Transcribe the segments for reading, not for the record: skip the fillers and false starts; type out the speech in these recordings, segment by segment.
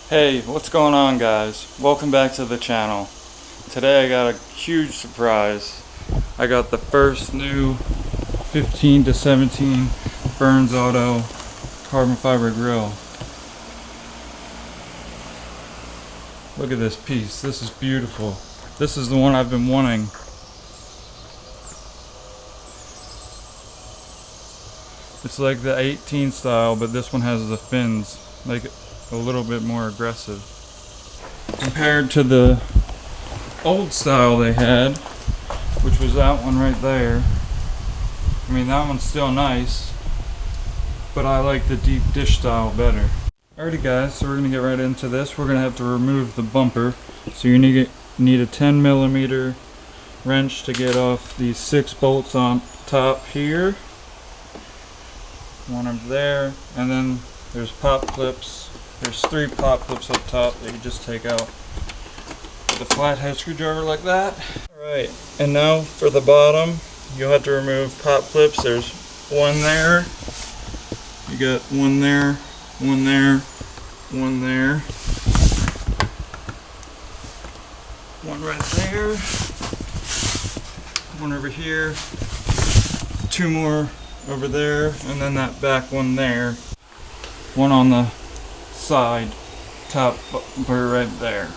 Hey, what's going on, guys? Welcome back to the channel. Today I got a huge surprise. I got the first new 15 to 17 Burns Auto carbon fiber grill. Look at this piece. This is beautiful. This is the one I've been wanting. It's like the 18 style, but this one has the fins, like a little bit more aggressive compared to the old style they had, which was that one right there. I mean, that one's still nice, but I like the deep dish style better. Alrighty guys, so we're gonna get right into this. We're gonna have to remove the bumper, so you need a 10mm wrench to get off these 6 bolts on top here, one over there, and then there's pop clips. There's 3 pop clips up top that you just take out with a flathead screwdriver like that. Alright, and now for the bottom, you'll have to remove pop clips. There's one there, you got one there, one there, one there, one right there, one over here, 2 more over there, and then that back one there, one on the side top bumper right there.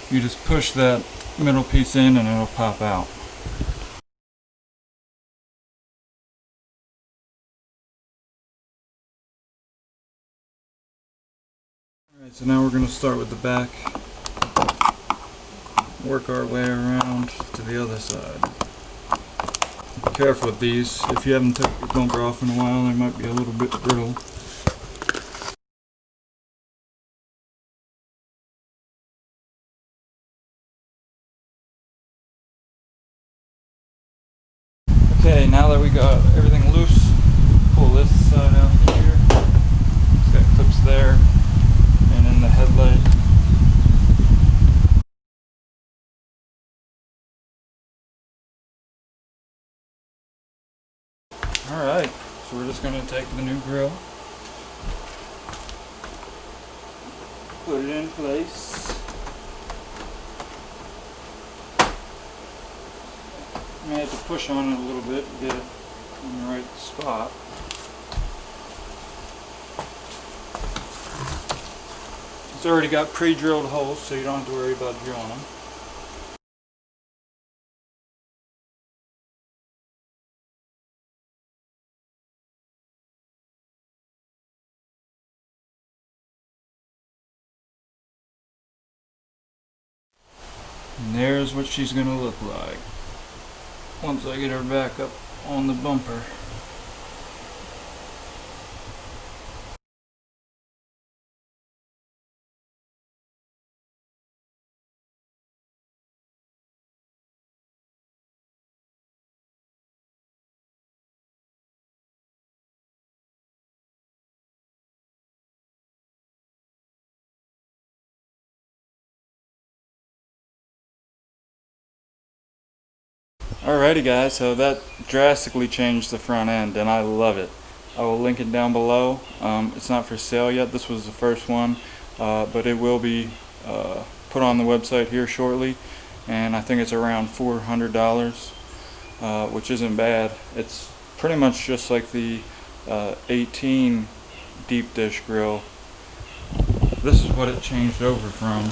You just push that middle piece in and it'll pop out. Alright, so now we're going to start with the back, work our way around to the other side. Be careful with these. If you haven't took your bumper off in a while, they might be a little bit brittle. Okay, now that we got everything loose, pull this side out here. It's got clips there and in the headlight. Alright, so we're just going to take the new grill, put it in place. I may have to push on it a little bit to get it in the right spot. It's already got pre-drilled holes, so you don't have to worry about drilling them. And there's what she's going to look like once I get her back up on the bumper. Alrighty guys, so that drastically changed the front end and I love it. I will link it down below. It's not for sale yet. This was the first one, but it will be put on the website here shortly, and I think it's around $400, which isn't bad. It's pretty much just like the 18 deep dish grill. This is what it changed over from.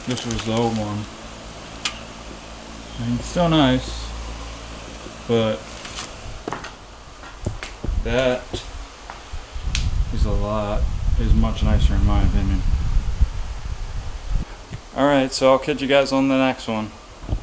This was the old one. I mean, it's still nice, but that is much nicer in my opinion. Alright, so I'll catch you guys on the next one.